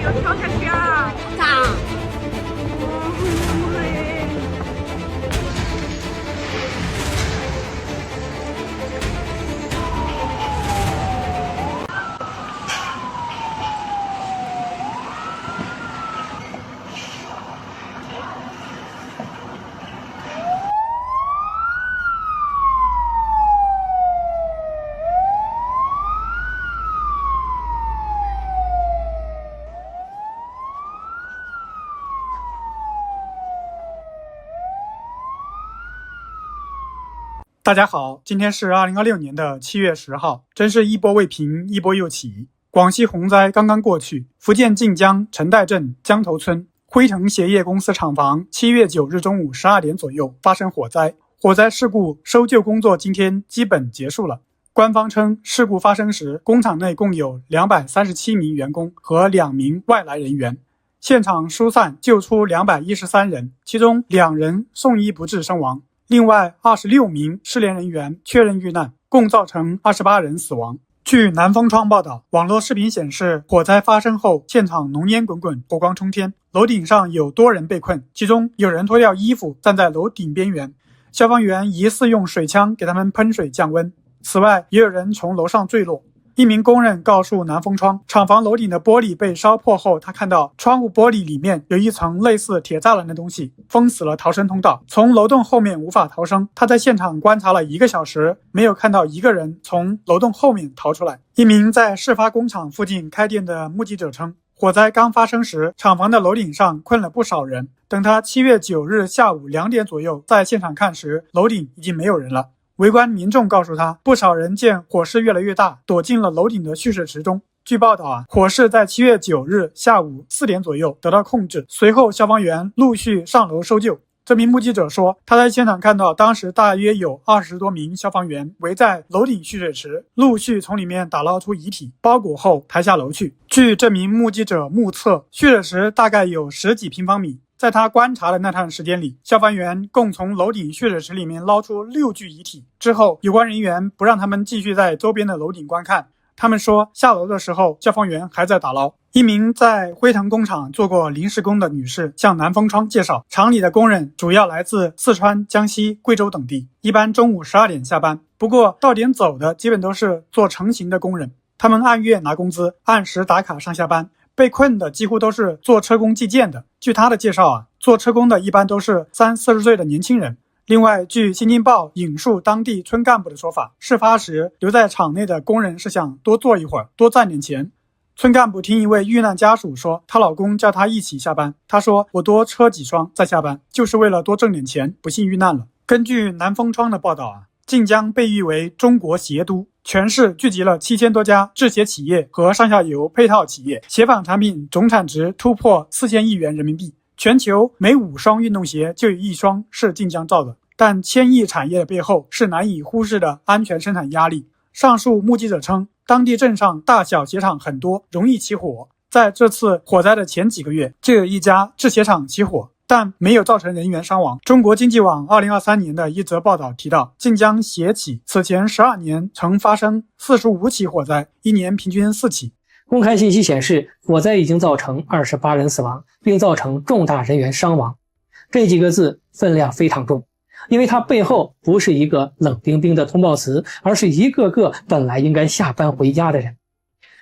要跳下去啊！咋？大家好，今天是2026年的7月10号，真是一波未平，一波又起。广西洪灾刚刚过去，福建晋江陈岱镇江头村辉腾鞋业公司厂房7月9日中午12点左右发生火灾，火灾事故搜救工作今天基本结束了。官方称，事故发生时，工厂内共有237名员工和2名外来人员，现场疏散救出213人，其中2人送医不治身亡。另外26名失联人员确认遇难，共造成28人死亡。据南风窗报道，网络视频显示，火灾发生后，现场浓烟滚滚，火光冲天，楼顶上有多人被困，其中有人脱掉衣服站在楼顶边缘，消防员疑似用水枪给他们喷水降温。此外，也有人从楼上坠落。一名工人告诉南风窗，厂房楼顶的玻璃被烧破后，他看到窗户玻璃里面有一层类似铁栅栏的东西，封死了逃生通道，从楼洞后面无法逃生。他在现场观察了1个小时，没有看到一个人从楼洞后面逃出来。一名在事发工厂附近开店的目击者称，火灾刚发生时，厂房的楼顶上困了不少人，等他7月9日下午2点左右在现场看时，楼顶已经没有人了。围观民众告诉他，不少人见火势越来越大，躲进了楼顶的蓄水池中。据报道火势在7月9日下午4点左右得到控制，随后消防员陆续上楼搜救。这名目击者说，他在现场看到当时大约有20多名消防员围在楼顶蓄水池，陆续从里面打捞出遗体，包裹后抬下楼去。据这名目击者目测，蓄水池大概有10几平方米。在他观察的那段时间里，消防员共从楼顶蓄水池里面捞出6具遗体。之后，有关人员不让他们继续在周边的楼顶观看，他们说下楼的时候，消防员还在打捞。一名在辉腾工厂做过临时工的女士向南风窗介绍，厂里的工人主要来自四川、江西、贵州等地，一般中午12点下班，不过到点走的基本都是做成型的工人，他们按月拿工资，按时打卡上下班。被困的几乎都是做车工计件的。据他的介绍做车工的一般都是30-40岁的年轻人。另外，据新京报引述当地村干部的说法，事发时留在厂内的工人是想多做一会儿，多赚点钱。村干部听一位遇难家属说，她老公叫她一起下班，她说我多车几双再下班，就是为了多挣点钱，不幸遇难了。根据南风窗的报道晋江被誉为中国鞋都，全市聚集了7000多家制鞋企业和上下游配套企业，鞋纺产品总产值突破4000亿元人民币。全球每5双运动鞋就有1双是晋江造的，但千亿产业的背后是难以忽视的安全生产压力。上述目击者称，当地镇上大小鞋厂很多，容易起火。在这次火灾的前几个月，就有一家制鞋厂起火，但没有造成人员伤亡。中国经济网2023年的一则报道提到，晋江鞋企此前12年曾发生45起火灾，一年平均4起。公开信息显示，火灾已经造成28人死亡，并造成重大人员伤亡。这几个字分量非常重，因为它背后不是一个冷冰冰的通报词，而是一个个本来应该下班回家的人。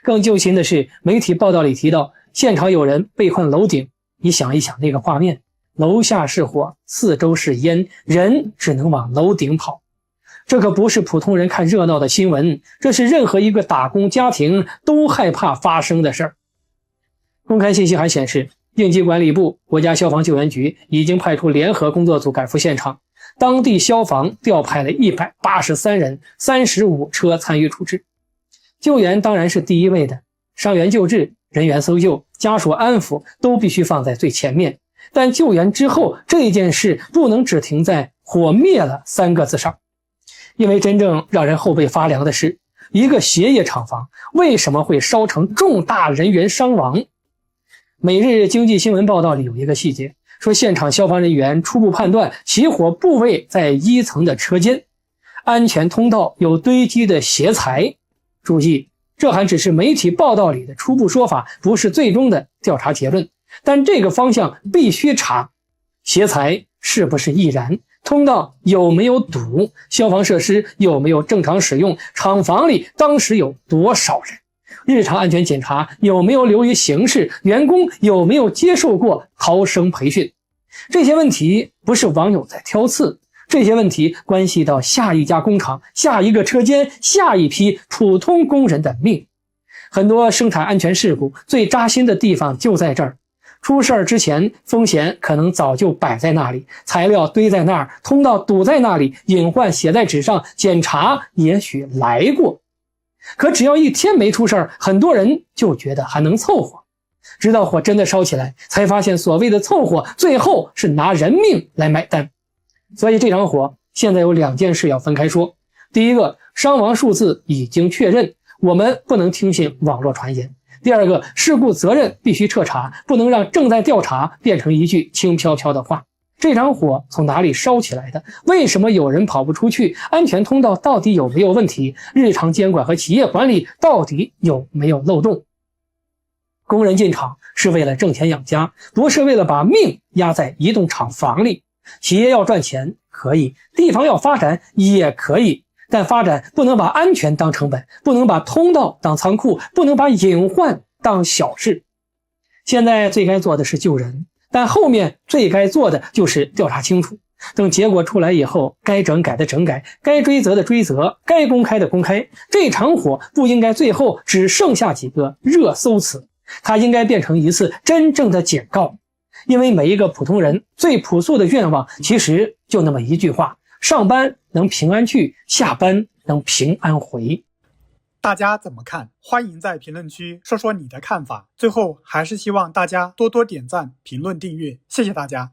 更揪心的是，媒体报道里提到，现场有人被困楼顶。你想一想那个画面，楼下是火，四周是烟，人只能往楼顶跑。这可不是普通人看热闹的新闻，这是任何一个打工家庭都害怕发生的事儿。公开信息还显示，应急管理部、国家消防救援局已经派出联合工作组赶赴现场，当地消防调派了183人、35车参与处置。救援当然是第一位的，伤员救治、人员搜救、家属安抚都必须放在最前面。但救援之后，这件事不能只停在火灭了3个字上。因为真正让人后背发凉的是，一个鞋业厂房为什么会烧成重大人员伤亡？每日经济新闻报道里有一个细节，说现场消防人员初步判断起火部位在1层的车间，安全通道有堆积的鞋材。注意，这还只是媒体报道里的初步说法，不是最终的调查结论。但这个方向必须查：携材是不是易燃，通道有没有堵，消防设施有没有正常使用，厂房里当时有多少人，日常安全检查有没有流于形式，员工有没有接受过逃生培训。这些问题不是网友在挑刺，这些问题关系到下一家工厂、下一个车间、下一批普通工人的命。很多生产安全事故最扎心的地方就在这儿。出事儿之前，风险可能早就摆在那里，材料堆在那儿，通道堵在那里，隐患写在纸上，检查也许来过。可只要一天没出事儿，很多人就觉得还能凑合。直到火真的烧起来，才发现所谓的凑合，最后是拿人命来买单。所以这场火现在有2件事要分开说。第一个，伤亡数字已经确认，我们不能听信网络传言。第二个，事故责任必须彻查，不能让正在调查变成一句轻飘飘的话。这场火从哪里烧起来的？为什么有人跑不出去？安全通道到底有没有问题？日常监管和企业管理到底有没有漏洞？工人进厂是为了挣钱养家，不是为了把命压在移动厂房里。企业要赚钱可以，地方要发展也可以，但发展不能把安全当成本，不能把通道当仓库，不能把隐患当小事。现在最该做的是救人，但后面最该做的就是调查清楚。等结果出来以后，该整改的整改，该追责的追责，该公开的公开。这场火不应该最后只剩下几个热搜词，它应该变成一次真正的警告。因为每一个普通人最朴素的愿望其实就那么一句话：上班能平安去，下班能平安回。大家怎么看？欢迎在评论区说说你的看法。最后还是希望大家多多点赞、评论、订阅，谢谢大家。